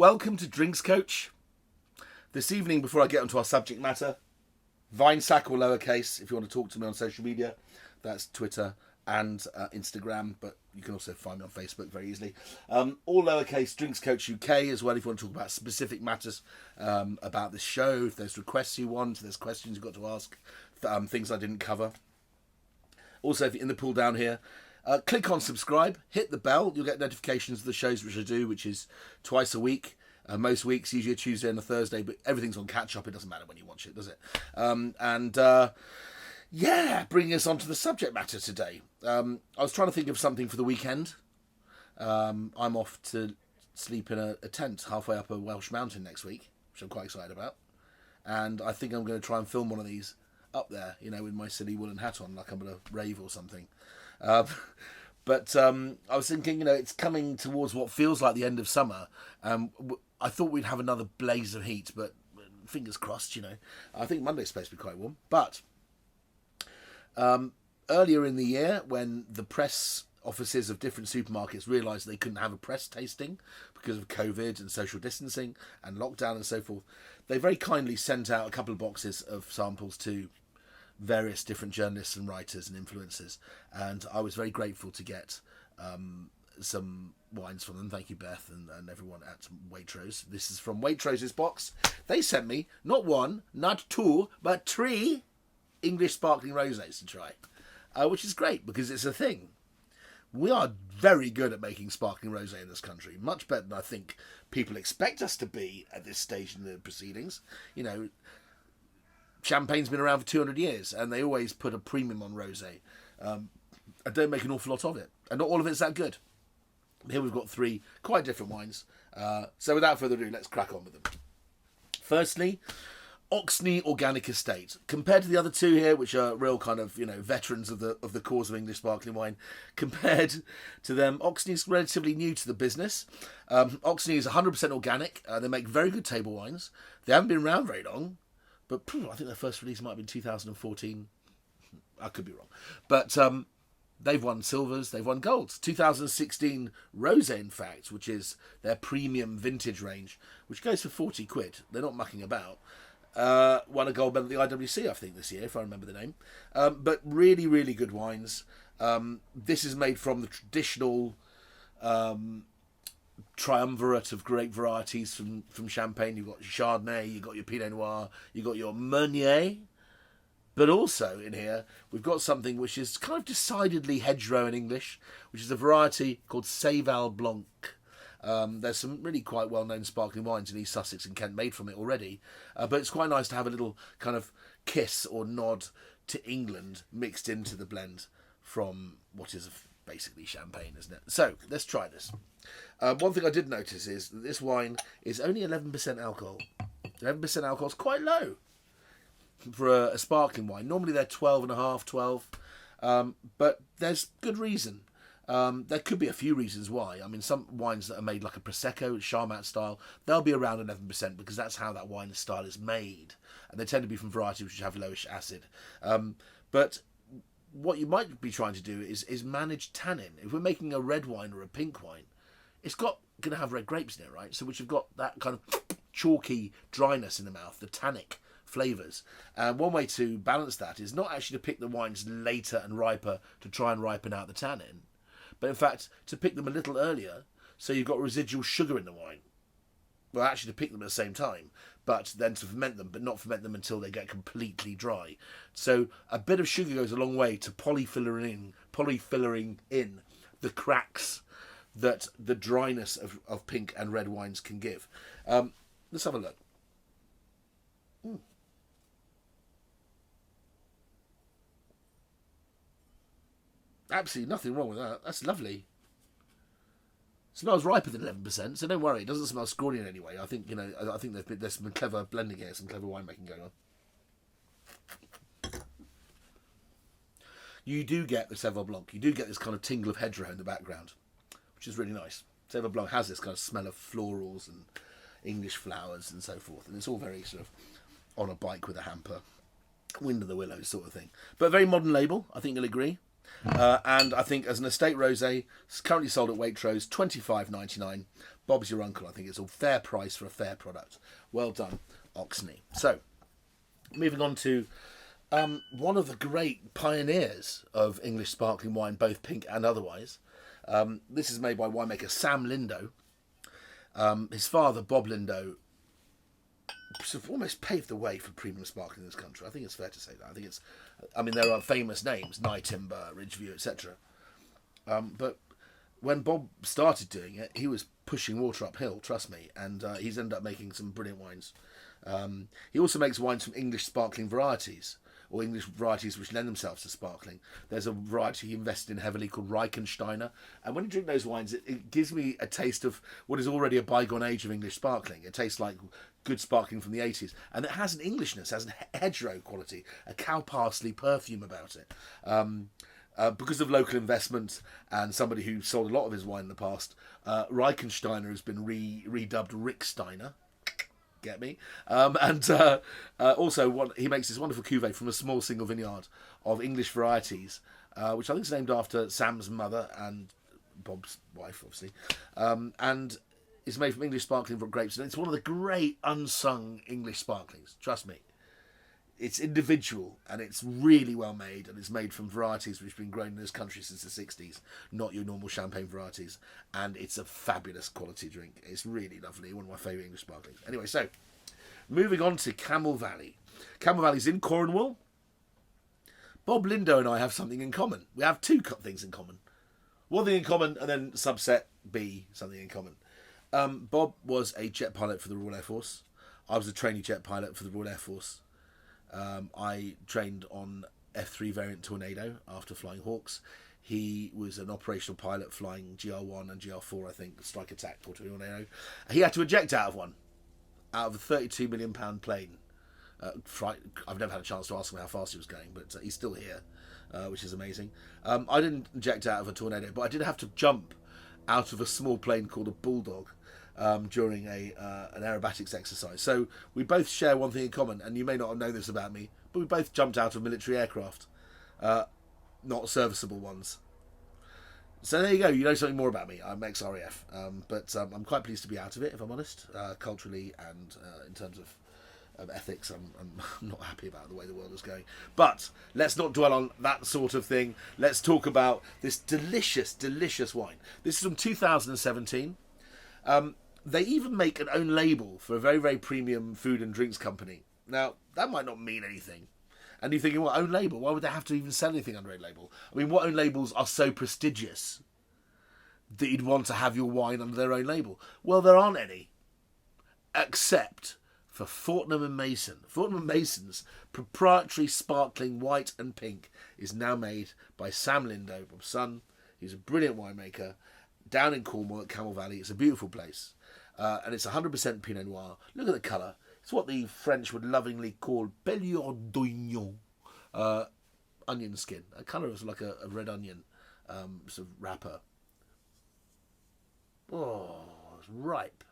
welcome to Drinks Coach. This evening, before I get onto our subject matter, Vinesack or lowercase, if you want to talk to me on social media, that's Twitter and Instagram, but you can also find me on Facebook very easily. All lowercase, Drinks Coach UK as well, if you want to talk about specific matters about this show, if there's requests you want, if there's questions you've got to ask, things I didn't cover. Also, if you're in the pool down here, click on subscribe, hit the bell, you'll get notifications of the shows which I do, which is twice a week. Most weeks, usually a Tuesday and a Thursday, but everything's on catch-up. It doesn't matter when you watch it, does it? Bringing us on to the subject matter today. I was trying to think of something for the weekend. I'm off to sleep in a tent halfway up a Welsh mountain next week, which I'm quite excited about. And I think I'm going to try and film one of these up there, with my silly woolen hat on, like I'm at a rave or something. But I was thinking, it's coming towards what feels like the end of summer. I thought we'd have another blaze of heat, but fingers crossed, I think Monday's supposed to be quite warm. But earlier in the year, when the press offices of different supermarkets realised they couldn't have a press tasting because of COVID and social distancing and lockdown and so forth, they very kindly sent out a couple of boxes of samples to various different journalists and writers and influencers, and I was very grateful to get some wines from them. Thank you, Beth, and everyone at Waitrose. This is from Waitrose's box. They sent me not one, not two, but 3 English sparkling rosés to try, which is great because it's a thing. We are very good at making sparkling rosé in this country, much better than I think people expect us to be at this stage in the proceedings. Champagne's been around for 200 years, and they always put a premium on rosé. I don't make an awful lot of it, and not all of it's that good. Here we've got 3 quite different wines. So without further ado, let's crack on with them. Firstly, Oxney Organic Estate. Compared to the other 2 here, which are real kind of, veterans of the cause of English sparkling wine, compared to them, Oxney's relatively new to the business. Oxney is 100% organic. They make very good table wines. They haven't been around very long. But I think their first release might have been 2014. I could be wrong. But they've won silvers, they've won golds. 2016 Rosé, in fact, which is their premium vintage range, which goes for 40 quid. They're not mucking about. Won a gold medal at the IWC, I think, this year, if I remember the name. But really, really good wines. This is made from the traditional triumvirate of great varieties from Champagne. You've got Chardonnay, you've got your Pinot Noir, you've got your Meunier, but also in here we've got something which is kind of decidedly hedgerow in English, which is a variety called Seyval Blanc. There's some really quite well-known sparkling wines in East Sussex and Kent made from it already, but it's quite nice to have a little kind of kiss or nod to England mixed into the blend from what is basically champagne, isn't it? So let's try this. One thing I did notice is that this wine is only 11% alcohol. 11% alcohol is quite low for a sparkling wine. Normally they're 12.5, 12. But there's good reason. There could be a few reasons why. I mean, some wines that are made like a Prosecco, Charmat style, they'll be around 11% because that's how that wine style is made. And they tend to be from varieties which have lowish acid. But what you might be trying to do is manage tannin. If we're making a red wine or a pink wine, it's going to have red grapes in it, right? So which have got that kind of chalky dryness in the mouth, the tannic flavours. And one way to balance that is not actually to pick the wines later and riper to try and ripen out the tannin, but in fact to pick them a little earlier so you've got residual sugar in the wine. Well, actually to pick them at the same time, but then to ferment them, but not ferment them until they get completely dry. So a bit of sugar goes a long way to polyfillering in the cracks that the dryness of pink and red wines can give. Let's have a look. Absolutely nothing wrong with that. That's lovely. It smells riper than 11%, so don't worry. It doesn't smell scrawny in any way. I think I think there's some clever blending here, some clever winemaking going on. You do get the Seyval Blanc. You do get this kind of tingle of hedgerow in the background, which is really nice. Seyval Blanc has this kind of smell of florals and English flowers and so forth, and it's all very sort of on a bike with a hamper, wind of the willows sort of thing. But a very modern label, I think you'll agree. And I think as an estate rosé, it's currently sold at Waitrose, $25.99. Bob's your uncle. I think it's a fair price for a fair product. Well done, Oxney. So, moving on to one of the great pioneers of English sparkling wine, both pink and otherwise. This is made by winemaker Sam Lindo. His father, Bob Lindo, sort of almost paved the way for premium sparkling in this country. I think it's fair to say that. There are famous names, Nightimber, Ridgeview, etc. But when Bob started doing it, he was pushing water uphill, trust me, and he's ended up making some brilliant wines. He also makes wines from English sparkling varieties, or English varieties which lend themselves to sparkling. There's a variety he invested in heavily called Reichensteiner, and when you drink those wines, it gives me a taste of what is already a bygone age of English sparkling. It tastes like good sparkling from the 80s, and it has an Englishness, has a hedgerow quality, a cow parsley perfume about it. Because of local investment and somebody who sold a lot of his wine in the past, Reichensteiner has been redubbed Ricksteiner. Get me? Also, he makes this wonderful cuvee from a small single vineyard of English varieties, which I think is named after Sam's mother and Bob's wife, obviously. And it's made from English sparkling grapes, and it's one of the great unsung English sparklings. Trust me. It's individual, and it's really well made, and it's made from varieties which have been grown in this country since the 60s, not your normal champagne varieties, and it's a fabulous quality drink. It's really lovely, one of my favourite English sparklings. Anyway, so, moving on to Camel Valley. Camel Valley's in Cornwall. Bob Lindo and I have something in common. We have two things in common. One thing in common, and then subset B, something in common. Bob was a jet pilot for the Royal Air Force. I was a trainee jet pilot for the Royal Air Force. I trained on F3 variant Tornado after flying Hawks. He was an operational pilot flying GR1 and GR4, I think, Strike Attack Tornado. He had to eject out of one, out of a £32 million plane. I've never had a chance to ask him how fast he was going, but he's still here, which is amazing. I didn't eject out of a Tornado, but I did have to jump out of a small plane called a Bulldog during an aerobatics exercise. So we both share one thing in common, and you may not have known this about me, but we both jumped out of military aircraft, not serviceable ones. So there you go, you know something more about me. I'm ex-RAF, but I'm quite pleased to be out of it, if I'm honest, culturally and in terms of ethics. I'm not happy about the way the world is going. But let's not dwell on that sort of thing. Let's talk about this delicious, delicious wine. This is from 2017. They even make an own label for a very, very premium food and drinks company. Now, that might not mean anything. And you're thinking, well, own label? Why would they have to even sell anything under own label? I mean, what own labels are so prestigious that you'd want to have your wine under their own label? Well, there aren't any. Except for Fortnum & Mason. Fortnum & Mason's proprietary sparkling white and pink is now made by Sam Lindo, Bob's son. He's a brilliant winemaker down in Cornwall at Camel Valley. It's a beautiful place. And it's 100% Pinot Noir. Look at the colour. It's what the French would lovingly call pelure d'oignon. Onion skin. A colour is like a red onion sort of wrapper. Oh, it's ripe.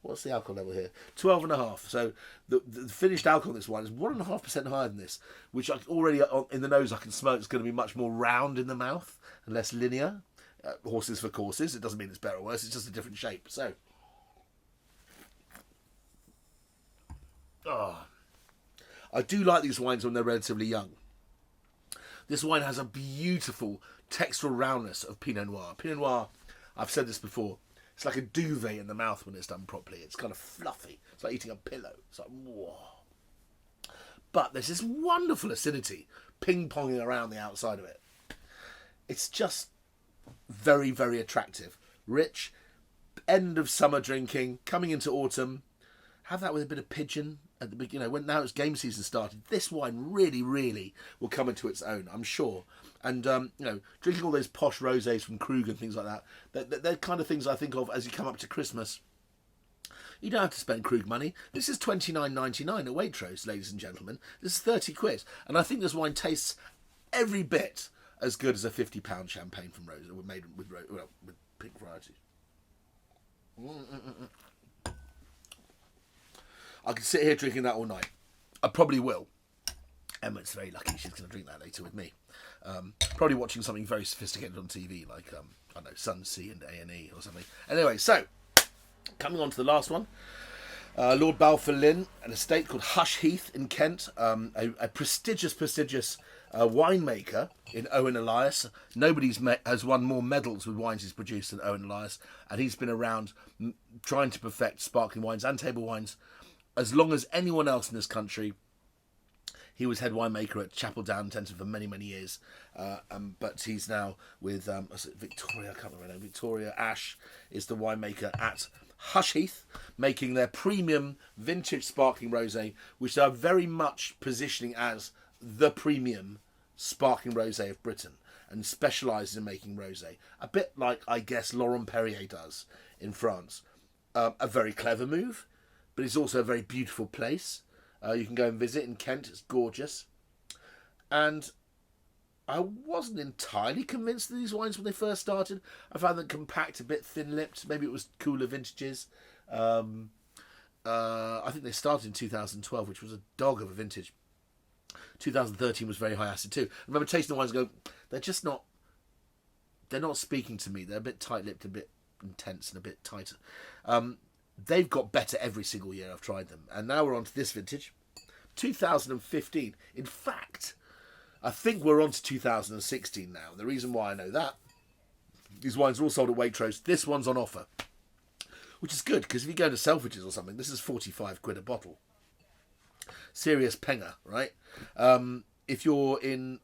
What's the alcohol level here? 12.5. So the finished alcohol in this wine is 1.5% higher than this, which already in the nose I can smell it's going to be much more round in the mouth and less linear. Horses for courses. It doesn't mean it's better or worse. It's just a different shape. So, I do like these wines when they're relatively young. This wine has a beautiful textural roundness of Pinot Noir. Pinot Noir, I've said this before, it's like a duvet in the mouth when it's done properly. It's kind of fluffy. It's like eating a pillow. It's like, whoa. But there's this wonderful acidity ping-ponging around the outside of it. It's just very, very attractive. Rich, end of summer drinking, coming into autumn. Have that with a bit of pigeon at the beginning. When now it's game season started, this wine really, really will come into its own, I'm sure. And drinking all those posh rosés from Krug and things like that, they're kind of things I think of as you come up to Christmas. You don't have to spend Krug money. This is $29.99 at Waitrose, ladies and gentlemen. This is 30 quid, and I think this wine tastes every bit as good as a £50 champagne from Rosé, made with pink varieties. I could sit here drinking that all night. I probably will. Emma's very lucky. She's going to drink that later with me. Probably watching something very sophisticated on TV, like, I don't know, Sunsea and A&E or something. Anyway, so, coming on to the last one. Lord Balfour Lynn, an estate called Hush Heath in Kent, a prestigious winemaker in Owen Elias. Nobody has won more medals with wines he's produced than Owen Elias, and he's been around trying to perfect sparkling wines and table wines as long as anyone else in this country. He was head winemaker at Chapel Down Centre for many, many years, but he's now with Victoria. I can't remember. Victoria Ash is the winemaker at Hush Heath, making their premium vintage sparkling rosé, which they are very much positioning as the premium sparkling rosé of Britain, and specialises in making rosé, a bit like, I guess, Laurent Perrier does in France. A very clever move, but it's also a very beautiful place. You can go and visit in Kent. It's gorgeous. And I wasn't entirely convinced of these wines when they first started. I found them compact, a bit thin-lipped. Maybe it was cooler vintages. I think they started in 2012, which was a dog of a vintage. 2013 was very high acid too. I remember tasting the wines and go, they're not speaking to me. They're a bit tight-lipped, a bit intense and a bit tighter. They've got better every single year I've tried them. And now we're on to this vintage, 2015. In fact, I think we're on to 2016 now. And the reason why I know that, these wines are all sold at Waitrose. This one's on offer, which is good, because if you go to Selfridges or something, this is 45 quid a bottle. Serious penger, right? If you're in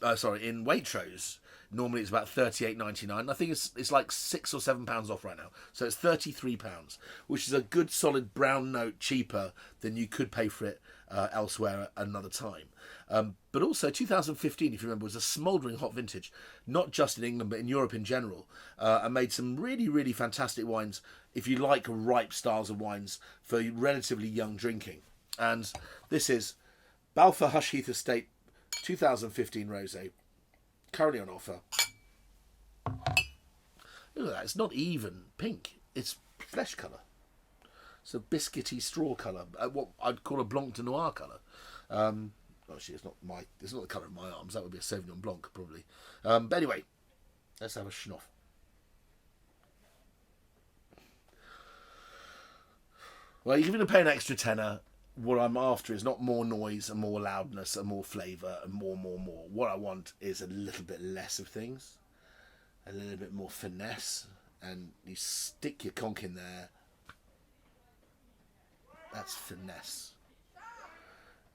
Waitrose, normally it's about £38.99. I think it's like £6 or £7 off right now. So it's £33, which is a good solid brown note cheaper than you could pay for it elsewhere at another time. But also 2015, if you remember, was a smouldering hot vintage, not just in England but in Europe in general, and made some really, really fantastic wines if you like ripe styles of wines for relatively young drinking. And this is Balfour Hush Heath Estate 2015 Rosé, currently on offer. Look at that, it's not even pink, it's flesh colour. It's a biscuity straw colour, what I'd call a Blanc de Noir colour. Actually, it's not the colour of my arms, that would be a Sauvignon Blanc probably. But anyway, let's have a schnoff. Well, you're going to pay an extra tenner. What I'm after is not more noise and more loudness and more flavour and more. What I want is a little bit less of things, a little bit more finesse, and you stick your conch in there. That's finesse.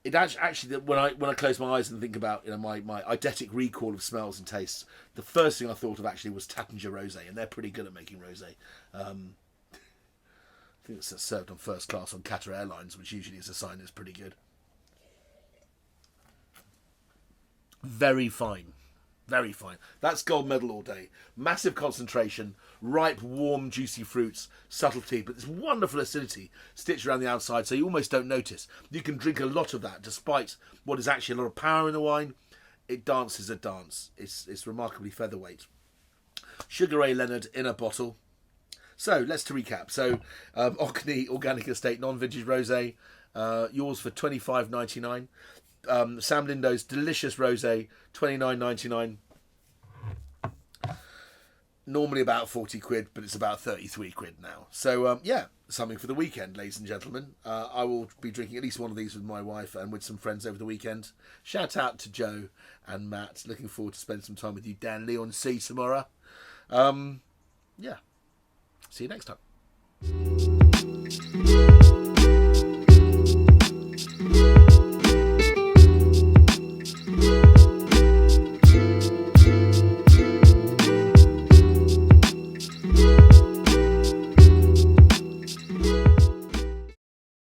It actually when I close my eyes and think about my eidetic recall of smells and tastes, the first thing I thought of actually was Taittinger Rosé, and they're pretty good at making rosé. I think it's served on first class on Qatar Airlines, which usually is a sign it's pretty good. Very fine. Very fine. That's gold medal all day. Massive concentration, ripe, warm, juicy fruits, subtlety, but this wonderful acidity stitched around the outside, so you almost don't notice. You can drink a lot of that, despite what is actually a lot of power in the wine. It dances a dance. It's remarkably featherweight. Sugar Ray Leonard in a bottle. So, let's to recap. So, Oxney Organic Estate Non-Vintage Rosé, yours for $25.99. Sam Lindo's Delicious Rosé, $29.99. Normally about 40 quid, but it's about 33 quid now. So, yeah, something for the weekend, ladies and gentlemen. I will be drinking at least one of these with my wife and with some friends over the weekend. Shout out to Joe and Matt. Looking forward to spending some time with you, Dan, Leon, C. tomorrow. Yeah. See you next time.